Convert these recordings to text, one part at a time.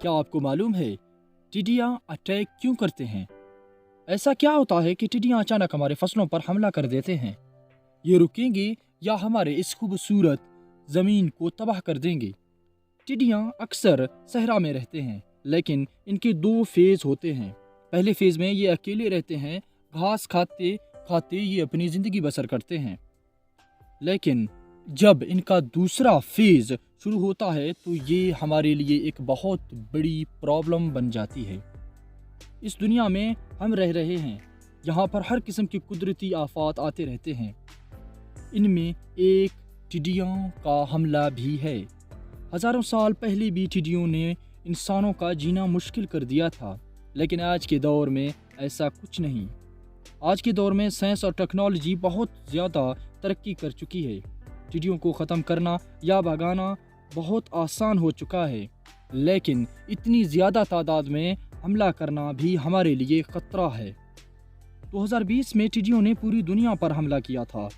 क्या आपको मालूम है टिड्डियाँ अटैक क्यों करते हैं? ऐसा क्या होता है कि टिड्डियाँ अचानक हमारे फसलों पर हमला कर देते हैं? ये रुकेंगे या हमारे इस खूबसूरत ज़मीन को तबाह कर देंगे? टिड्डियाँ अक्सर सहरा में रहते हैं, लेकिन इनके दो फेज होते हैं। पहले फेज में ये अकेले रहते हैं, घास खाते खाते ये अपनी ज़िंदगी बसर करते हैं। लेकिन जब इनका दूसरा फेज शुरू होता है तो ये हमारे लिए एक बहुत बड़ी प्रॉब्लम बन जाती है। इस दुनिया में हम रह रहे हैं, यहाँ पर हर किस्म की कुदरती आफात आते रहते हैं। इनमें एक टिड्डियों का हमला भी है। हज़ारों साल पहले भी टिड्डियों ने इंसानों का जीना मुश्किल कर दिया था, लेकिन आज के दौर में ऐसा कुछ नहीं। आज के दौर में साइंस और टेक्नोलॉजी बहुत ज़्यादा तरक्की कर चुकी है। टिड्डियों को ख़त्म करना या भगाना बहुत आसान हो चुका है, लेकिन इतनी ज़्यादा तादाद में हमला करना भी हमारे लिए ख़तरा है। 2020 में टिड्डियों ने पूरी दुनिया पर हमला किया था।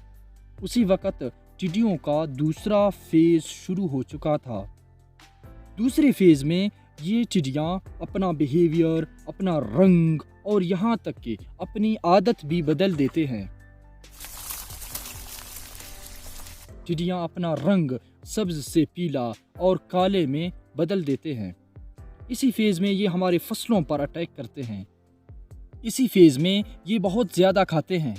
उसी वक़्त टिड्डियों का दूसरा फेज़ शुरू हो चुका था। दूसरे फेज़ में ये टिड्डियाँ अपना बिहेवियर, अपना रंग और यहाँ तक कि अपनी आदत भी बदल देते हैं। टिड्डियाँ अपना रंग सब्ज से पीला और काले में बदल देते हैं। इसी फेज़ में ये हमारे फसलों पर अटैक करते हैं। इसी फेज़ में ये बहुत ज़्यादा खाते हैं,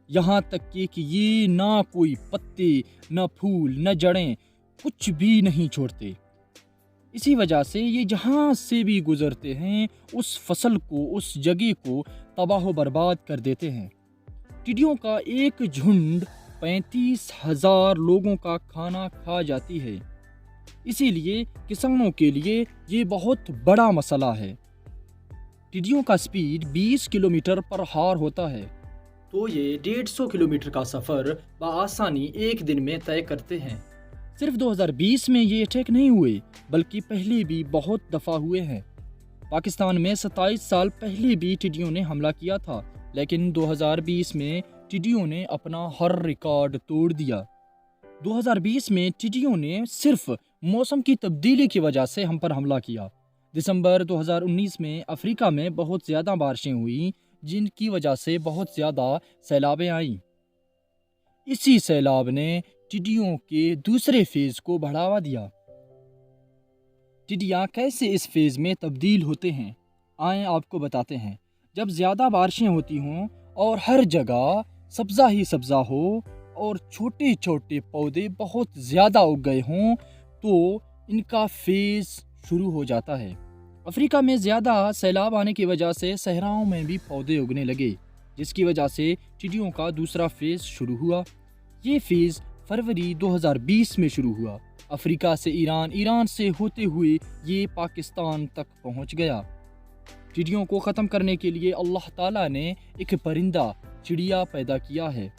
यहाँ तक कि ये ना कोई पत्ते, ना फूल, ना जड़ें, कुछ भी नहीं छोड़ते। इसी वजह से ये जहाँ से भी गुजरते हैं उस फसल को, उस जगह को तबाह बर्बाद कर देते हैं। टिड्डियों का एक झुंड 35,000 लोगों का खाना खा जाती है। इसीलिए किसानों के लिए ये बहुत बड़ा मसला है। टिड्डियों का स्पीड 20 किलोमीटर पर हार होता है, तो ये 150 किलोमीटर का सफ़र बआसानी एक दिन में तय करते हैं। सिर्फ 2020 में ये अटैक नहीं हुए, बल्कि पहले भी बहुत दफ़ा हुए हैं। पाकिस्तान में 27 साल पहले भी टिड्डियों ने हमला किया था, लेकिन 2020 में टिड्डियों ने अपना हर रिकॉर्ड तोड़ दिया। 2020 में टिड्डियों ने सिर्फ मौसम की तब्दीली की वजह से हम पर हमला किया। दिसंबर 2019 में अफ्रीका में बहुत ज़्यादा बारिशें हुई, जिनकी वजह से बहुत ज़्यादा सैलाबें आईं। इसी सैलाब ने टिड्डियों के दूसरे फेज़ को बढ़ावा दिया। टिड्डियाँ कैसे इस फेज़ में तब्दील होते हैं, आएँ आपको बताते हैं। जब ज़्यादा बारिशें होती हों और हर जगह सब्ज़ा ही सब्ज़ा हो और छोटे छोटे पौधे बहुत ज़्यादा उग गए हों, तो इनका फेज़ शुरू हो जाता है। अफ्रीका में ज़्यादा सैलाब आने की वजह से सहराओं में भी पौधे उगने लगे, जिसकी वजह से टिड्डियों का दूसरा फेज़ शुरू हुआ। ये फेज़ फरवरी 2020 में शुरू हुआ। अफ्रीका से ईरान, ईरान से होते हुए ये पाकिस्तान तक पहुंच गया। टिड्डियों को ख़त्म करने के लिए अल्लाह ताला ने एक परिंदा, चिड़िया पैदा किया है।